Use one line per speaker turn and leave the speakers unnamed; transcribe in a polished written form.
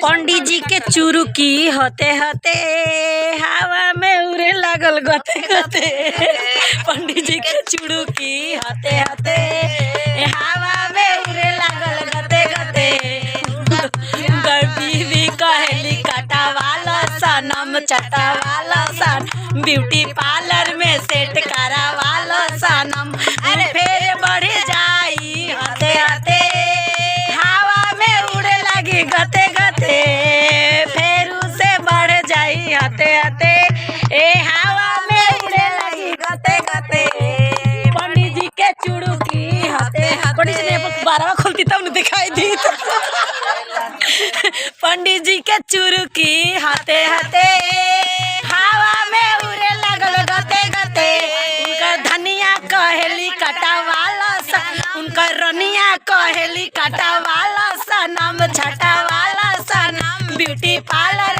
पंडित जी के चुरुकी होते होते हवा में उड़े लागल गते गते। पंडित जी के चुरुकी होते होते हवा में उड़े लागल गते गते। बीवी कहली काटा वाला सनम चटा वाला सन, ब्यूटी पार्लर में सेट करा वाला सनम। अरे फिर बढ़ जाई हते हते हवा में उड़े लगी गते गते। फिर उसे बढ़ जाई हते हते ए हवा में उड़े लगी गते गते। पंडित जी के चुड़ुकी हते हते। पंडित जी ने 12वां खोलती तब न दिखाई दी। पंडित जी के चुरुकी हाथे हाथे हवा में उड़े लगल गते गते। उनका धनिया कहेली काटा वाला सन, उनका रनिया कहेली काटा वाला सनम छटा वाला सनम, ब्यूटी पार्लर